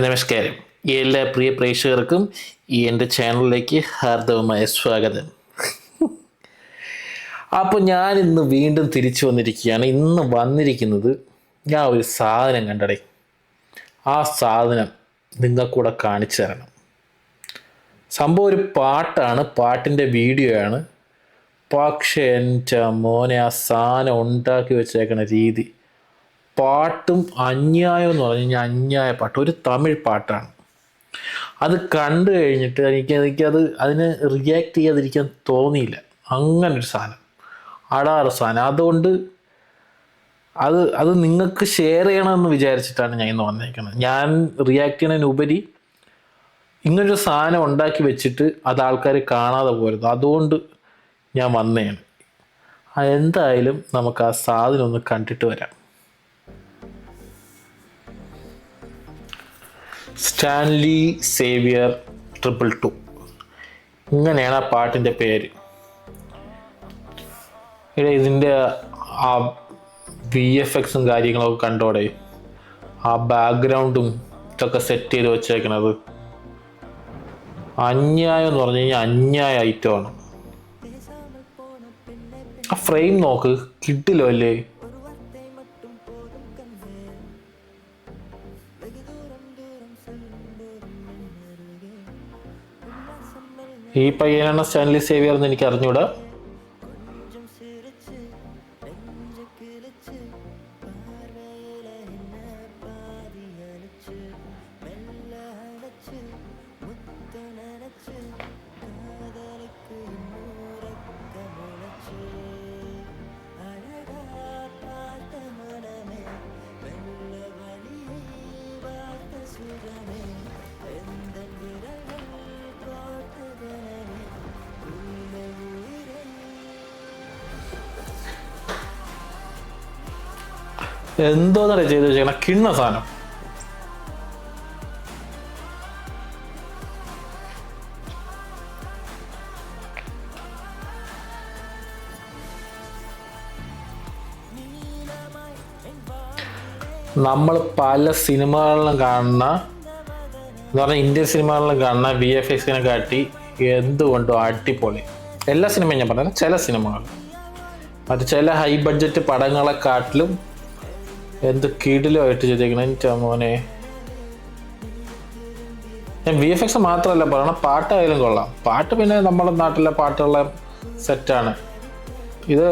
നമസ്കാരം. എല്ലാ പ്രിയ പ്രേക്ഷകർക്കും എൻ്റെ ചാനലിലേക്ക് ഹാർദവമായ സ്വാഗതം. അപ്പോൾ ഞാൻ ഇന്ന് വീണ്ടും തിരിച്ചു വന്നിരിക്കുകയാണ്. ഇന്ന് വന്നിരിക്കുന്നത് ഞാൻ ഒരു സാധനം കണ്ടടേ. ആ സാധനം നിങ്ങൾക്കൂടെ കാണിച്ചു തരണം. സംഭവം ഒരു പാട്ടാണ്, പാട്ടിൻ്റെ വീഡിയോ ആണ്. പക്ഷേ എൻ്റെ മോനെ ആ സാധനം ഉണ്ടാക്കി വെച്ചേക്കണ രീതി, പാട്ടും അന്യായം എന്ന് പറഞ്ഞു കഴിഞ്ഞാൽ അന്യായ പാട്ട്, ഒരു തമിഴ് പാട്ടാണ്. അത് കണ്ടു കഴിഞ്ഞിട്ട് എനിക്കത് അതിന് റിയാക്ട് ചെയ്യാതിരിക്കാൻ തോന്നിയില്ല. അങ്ങനൊരു സാധനം, അടാറ് സാധനം. അതുകൊണ്ട് അത് നിങ്ങൾക്ക് ഷെയർ ചെയ്യണമെന്ന് വിചാരിച്ചിട്ടാണ് ഞാൻ ഇന്ന് വന്നേക്കുന്നത്. ഞാൻ റിയാക്ട് ചെയ്യുന്നതിനുപരി ഇങ്ങനൊരു സാധനം ഉണ്ടാക്കി വെച്ചിട്ട് അത് ആൾക്കാർ കാണാതെ പോരുത്, അതുകൊണ്ട് ഞാൻ വന്നതാണ്. എന്തായാലും നമുക്ക് ആ സാധനം ഒന്ന് കണ്ടിട്ട് വരാം. സ്റ്റാൻലി സേവിയർ 222 ഇങ്ങനെയാണ് ആ പാട്ടിൻ്റെ പേര്. ഇതിൻ്റെ ആ VFX കാര്യങ്ങളൊക്കെ കണ്ടോടെ, ആ ബാക്ക്ഗ്രൗണ്ടും ഇതൊക്കെ സെറ്റ് ചെയ്ത് വെച്ചേക്കണത് അന്യായം എന്ന് പറഞ്ഞു കഴിഞ്ഞാൽ അന്യായ ഐറ്റമാണ്. ആ ഫ്രെയിം നോക്ക്, കിട്ടില്ലോ അല്ലേ? ഈ പയ്യനാണ് സ്റ്റാൻലി സേവിയർ എന്ന് എനിക്ക് അറിഞ്ഞൂടാ. എന്തോന്നറിയ ചെയ്ത് വെച്ചേക്കണ കിണ്ണ സാധനം. നമ്മൾ പല സിനിമകളിലും കാണുന്ന എന്ന് പറഞ്ഞാൽ ഇന്ത്യൻ സിനിമകളിലും കാണുന്ന VFXനെ കാട്ടി എന്തുകൊണ്ടും അടിപൊളി. എല്ലാ സിനിമയും ഞാൻ പറഞ്ഞത്, ചില സിനിമകൾ മറ്റു ചില ഹൈ ബഡ്ജറ്റ് പടങ്ങളെക്കാട്ടിലും എന്ത് കിടിലുമായിട്ട് ചെയ്തേക്കണം എൻ്റെ മോനെ. ഞാൻ VFX മാത്രമല്ല പറയണം, പാട്ടായാലും കൊള്ളാം. പാട്ട് പിന്നെ നമ്മുടെ നാട്ടിലെ പാട്ടുള്ള സെറ്റാണ്. ഇത്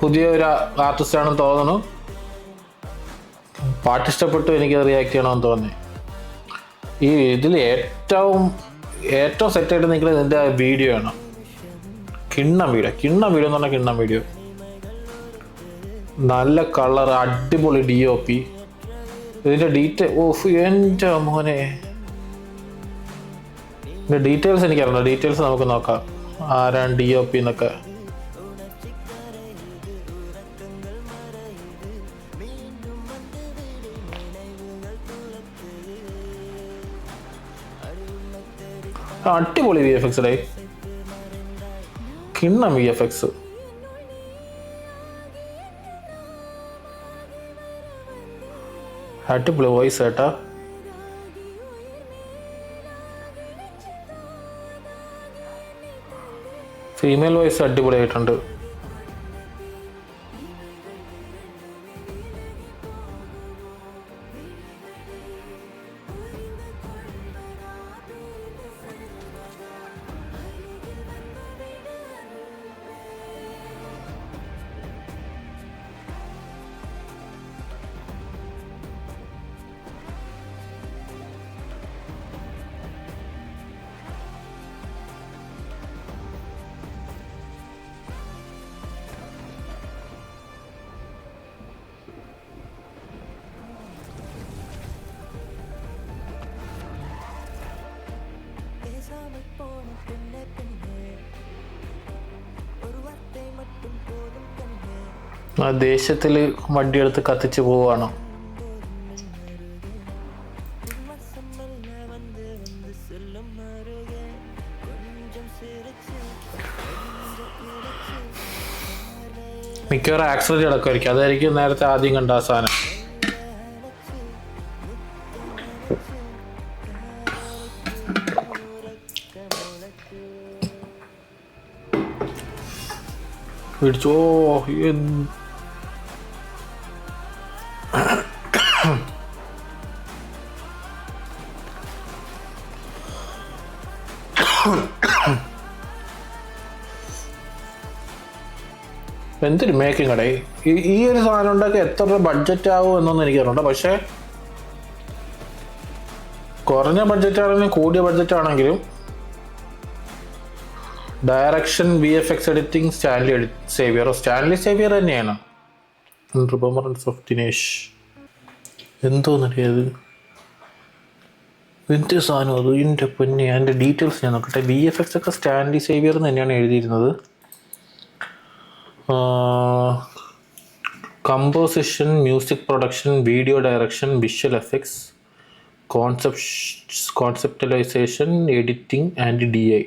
പുതിയൊരു ആർട്ടിസ്റ്റാണെന്ന് തോന്നുന്നു. പാട്ട് ഇഷ്ടപ്പെട്ടു, എനിക്ക് റിയാക്ട് ചെയ്യണമെന്ന് തോന്നി. ഈ ഇതിൽ ഏറ്റവും സെറ്റായിട്ട് നിൽക്കുന്നത് ഇതിൻ്റെ വീഡിയോ ആണ്. കിണ്ണം വീഡിയോ എന്ന് പറഞ്ഞാൽ കിണ്ണം വീഡിയോ. നല്ല കളർ, അടിപൊളി DOP. ഇതിൻ്റെ എൻ്റെ മോനെ, ഇതിൻ്റെ ഡീറ്റെയിൽസ് എനിക്കറിയില്ല. ഡീറ്റെയിൽസ് നമുക്ക് നോക്കാം, ആരാണ് DOP എന്നൊക്കെ. അടിപൊളി VFX ഡേ, കിണ്ണം VFX. അടിപൊളി വോയിസ് കേട്ടാ. ഫീമെയിൽ വോയിസ് അടിപൊളിയായിട്ടുണ്ട്. ആ ദേശത്തിൽ വണ്ടിയെടുത്ത് കത്തിച്ച് പോവാണ്. മിക്കവാറും ആക്സിഡന്റ് അടക്കമായിരിക്കും. അതായിരിക്കും നേരത്തെ ആദ്യം കണ്ട ആ സാധനം. പിടിച്ചോ. എന്തൊരു മേക്കിംഗ് കടേ. ഈ ഒരു സാധനം ഉണ്ടാക്കി എത്ര രൂപ ബഡ്ജറ്റ് ആവും എന്നൊന്നും എനിക്കറിയണ്ട. പക്ഷേ കുറഞ്ഞ ബഡ്ജറ്റ് ആണെങ്കിലും കൂടിയ ബഡ്ജറ്റ് ആണെങ്കിലും direction, VFX editing Stanley Xavier തന്നെയാണ്. റിമംബറൻസ് ഓഫ് ദിനേശ് എന്തോന്നറിയത്, എന്ത് സാധനം അത്? എൻ്റെ പൊന്നെ, അതിൻ്റെ ഡീറ്റെയിൽസ് ഞാൻ നോക്കട്ടെ. VFX ഒക്കെ സ്റ്റാൻലി സേവിയർ എന്ന് തന്നെയാണ് എഴുതിയിരുന്നത്. Composition, music production, video direction, visual effects, conceptualisation, editing and DI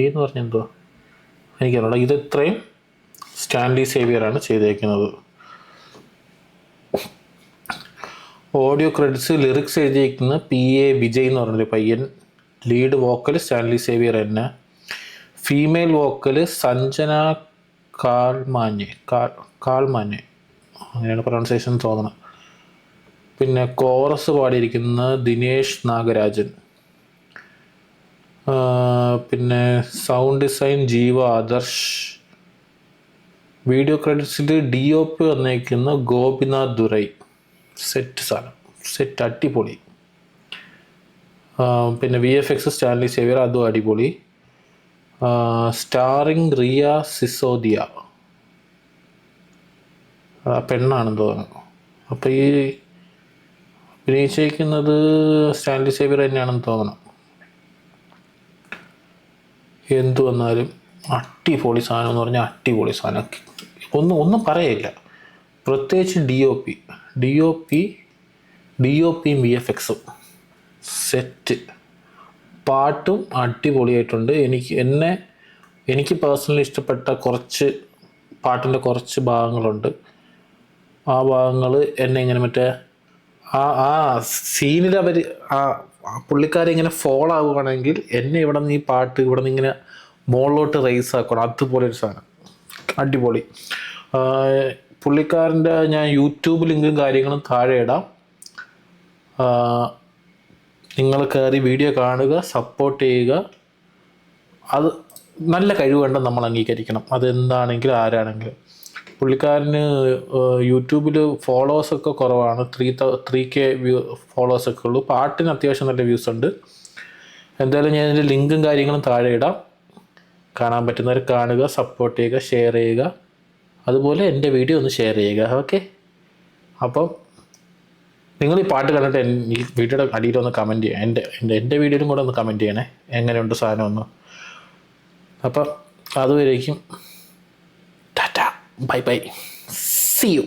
എന്ന് പറഞ്ഞാൽ എന്തോ എനിക്കറിയില്ല. ഇത് ഇത്രയും സ്റ്റാൻലി സേവിയറാണ് ചെയ്തേക്കുന്നത്. ഓഡിയോ ക്രെഡിറ്റ്സ്, ലിറിക്സ് എഴുതിയിരിക്കുന്ന PA വിജയ് എന്ന് പറഞ്ഞൊരു പയ്യൻ. ലീഡ് വോക്കൽ സ്റ്റാൻലി സേവിയർ തന്നെ. ഫീമെയിൽ വോക്കൽ സഞ്ജന കാൾമാനെ അങ്ങനെയാണ് പ്രൊണൗൺസിയേഷൻ തോന്നണം. പിന്നെ കോറസ് പാടിയിരിക്കുന്ന ദിനേശ് നാഗരാജൻ. പിന്നെ സൗണ്ട് ഡിസൈൻ ജീവ ആദർശ്. വീഡിയോ ക്രെഡിറ്റ്സിൽ DOP വന്നേക്കുന്ന ഗോപിനാഥ് ദുരൈ. സെറ്റ് അടിപൊളി. പിന്നെ VFX സ്റ്റാൻലി സേവിയർ, അതും അടിപൊളി. സ്റ്റാറിങ് റിയ സിസോദിയ, പെണ്ണാണെന്ന് തോന്നുന്നു. അപ്പോൾ ഈ അഭിനയിച്ചിരിക്കുന്നത് സ്റ്റാൻലി സേവിയർ തന്നെയാണെന്ന് തോന്നണം. എന്തു വന്നാലും അടിപൊളി സാധനം എന്ന് പറഞ്ഞാൽ അടിപൊളി സാധനം, ഒന്നും പറയില്ല. പ്രത്യേകിച്ച് DOPയും VFXും സെറ്റ്. പാട്ടും അടിപൊളിയായിട്ടുണ്ട്. എനിക്ക് പേഴ്സണലി ഇഷ്ടപ്പെട്ട പാട്ടിൻ്റെ കുറച്ച് ഭാഗങ്ങളുണ്ട്. ആ ഭാഗങ്ങൾ എന്നെ ഇങ്ങനെ മറ്റേ ആ സീനിൽ പുള്ളിക്കാരെ ഇങ്ങനെ ഫോളോ ആവുകയാണെങ്കിൽ എന്നെ ഇവിടെ നിന്ന് ഈ പാട്ട് ഇവിടെ നിന്ന് ഇങ്ങനെ മുകളിലോട്ട് റൈസ് ആക്കണം. അതുപോലെ ഒരു സാധനം അടിപൊളി. പുള്ളിക്കാരൻ്റെ ഞാൻ യൂട്യൂബ് ലിങ്കും കാര്യങ്ങളും താഴെ ഇടാം. നിങ്ങൾ കയറി വീഡിയോ കാണുക, സപ്പോർട്ട് ചെയ്യുക. അത് നല്ല കഴിവുണ്ടെന്ന് നമ്മൾ അംഗീകരിക്കണം, അതെന്താണെങ്കിലും ആരാണെങ്കിലും. പുള്ളിക്കാരന് യൂട്യൂബിൽ ഫോളോവേഴ്സൊക്കെ കുറവാണ്, 3K ഫോളോവേഴ്സൊക്കെ ഉള്ളൂ. പാട്ടിന് അത്യാവശ്യം നല്ല വ്യൂസ് ഉണ്ട്. എന്തായാലും ഞാൻ ഇതിൻ്റെ ലിങ്കും കാര്യങ്ങളും താഴെ ഇടാം. കാണാൻ പറ്റുന്നവർ കാണുക, സപ്പോർട്ട് ചെയ്യുക, ഷെയർ ചെയ്യുക. അതുപോലെ എൻ്റെ വീഡിയോ ഒന്ന് ഷെയർ ചെയ്യുക. ഓക്കെ, അപ്പം നിങ്ങൾ ഈ പാട്ട് കണ്ടിട്ട് ഈ വീഡിയോയുടെ അടിയിൽ ഒന്ന് കമൻറ്റ് ചെയ്യുക. എൻ്റെ വീഡിയോയിലും കൂടെ ഒന്ന് കമൻറ്റ് ചെയ്യണേ, എങ്ങനെയുണ്ട് സാധനമൊന്ന്. അപ്പം അതുവരേക്കും ടാറ്റ, ബൈ, സീ യു.